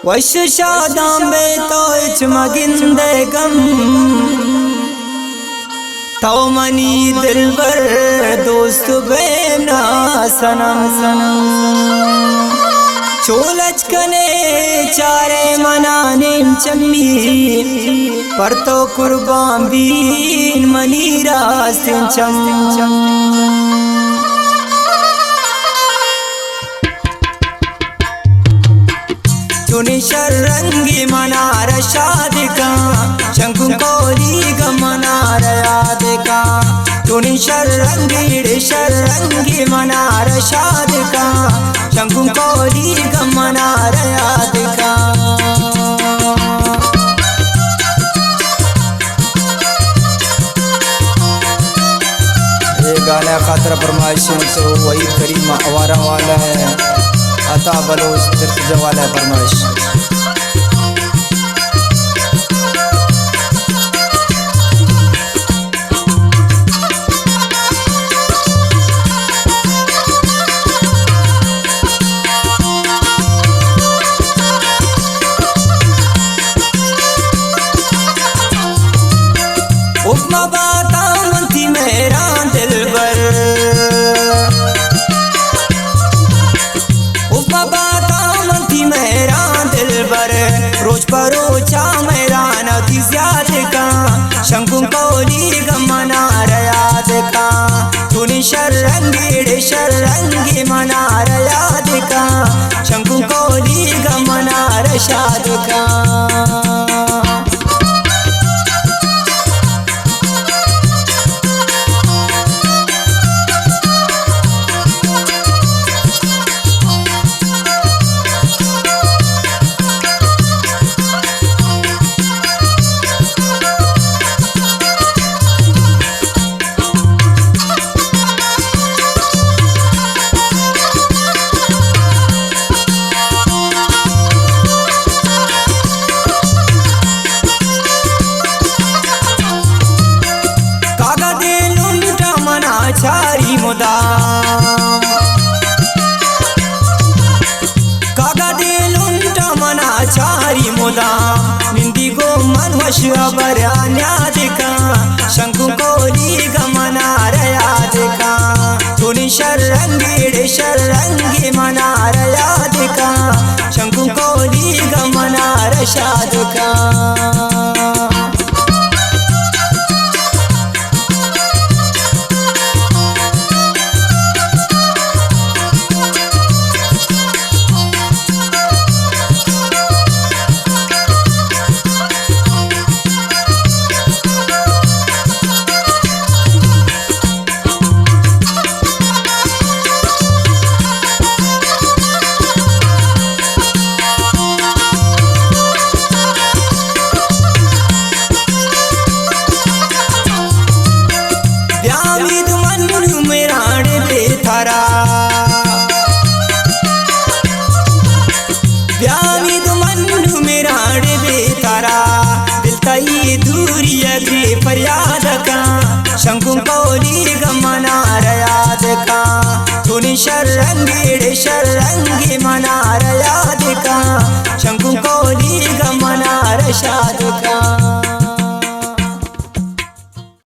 वश शादांबे तो इच मगिंदे गम तो मनी दिलबर दोस्त बेना सनम चोलच कने चारे मनाने चम्मी पर तो कुर्बान बीन मनी रास्ते चम चुनी शरंगी मनार शादी का शंकु कोली का मनार याद का चुनी शरंगी मनार शादी का शंकु कोली का मनार याद का ये गाना खातर फरमाइशों से वही करीम आवारा वाला है अता बलोच तिर्क जवाला फरमाइश उपमा बाता मंती मेरा दिलबर रोज परोचा मेरा नदी ज्याद का शंकु कोली गमना याद का तूने शरंगी मना याद का शंकु कोली गमना शाद का चारी मुदा कागा दे लुंटा मना चारी मुदा निंदी गो मन वश बरान्या दिका शंकु कोली गमना याद का तूने शरंगी मना याद का शंकु कोली गमना शाद का फरियाद का शंकु कोली गमना याद का तूने शरंगी मना याद का शंकु कोली गमना शाद का